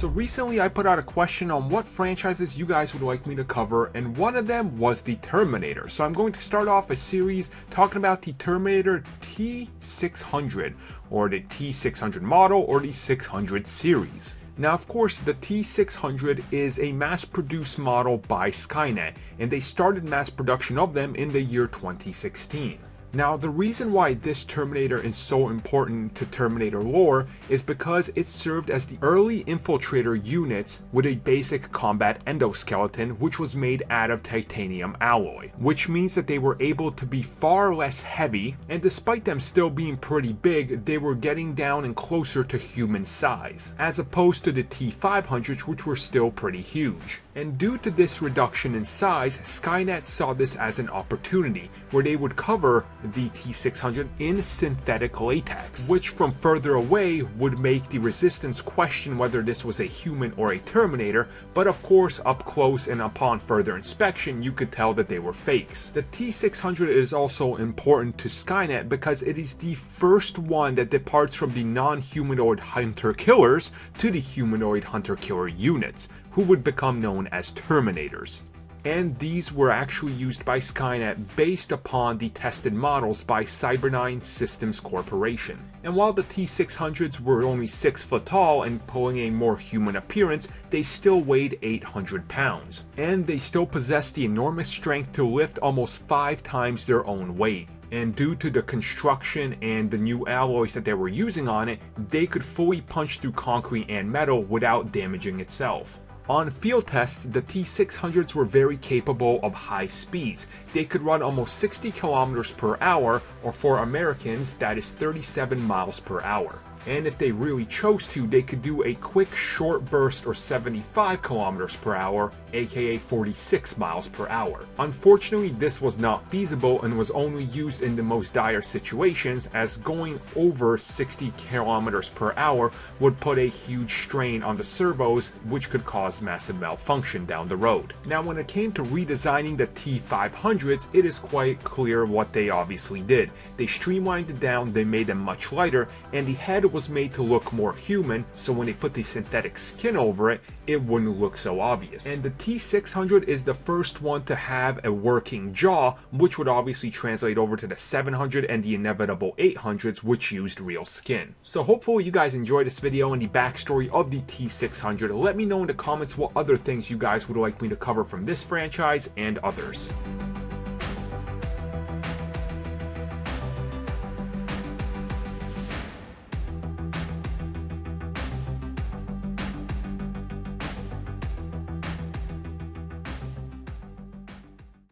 So recently I put out a question on what franchises you guys would like me to cover, and one of them was the Terminator. So I'm going to start off a series talking about the Terminator T-600, or the T-600 model, or the 600 series. Now, of course, the T-600 is a mass-produced model by Skynet, and they started mass production of them in the year 2016. Now, the reason why this Terminator is so important to Terminator lore is because it served as the early infiltrator units with a basic combat endoskeleton, which was made out of titanium alloy, which means that they were able to be far less heavy, and despite them still being pretty big, they were getting down and closer to human size, as opposed to the T-500s, which were still pretty huge. And due to this reduction in size, Skynet saw this as an opportunity, where they would cover the T-600 in synthetic latex, which from further away would make the Resistance question whether this was a human or a Terminator, but of course up close and upon further inspection you could tell that they were fakes. The T-600 is also important to Skynet because it is the first one that departs from the non-humanoid hunter-killers to the humanoid hunter-killer units, who would become known as Terminators. And these were actually used by Skynet based upon the tested models by Cyberdyne Systems Corporation. And while the T-600s were only 6 foot tall and pulling a more human appearance, they still weighed 800 pounds. And they still possessed the enormous strength to lift almost 5 times their own weight. And due to the construction and the new alloys that they were using on it, they could fully punch through concrete and metal without damaging itself. On field tests, the T-600s were very capable of high speeds. They could run almost 60 kilometers per hour, or for Americans, that is 37 miles per hour. And if they really chose to, they could do a quick short burst or 75 kilometers per hour, aka 46 miles per hour. Unfortunately, this was not feasible and was only used in the most dire situations, as going over 60 kilometers per hour would put a huge strain on the servos, which could cause massive malfunction down the road. Now, when it came to redesigning the T-500s, it is quite clear what they obviously did. They streamlined it down, they made them much lighter, and the head was made to look more human, so when they put the synthetic skin over it, it wouldn't look so obvious. And the T-600 is the first one to have a working jaw, which would obviously translate over to the 700 and the inevitable 800s, which used real skin. So hopefully you guys enjoyed this video and the backstory of the T-600. Let me know in the comments what other things you guys would like me to cover from this franchise and others.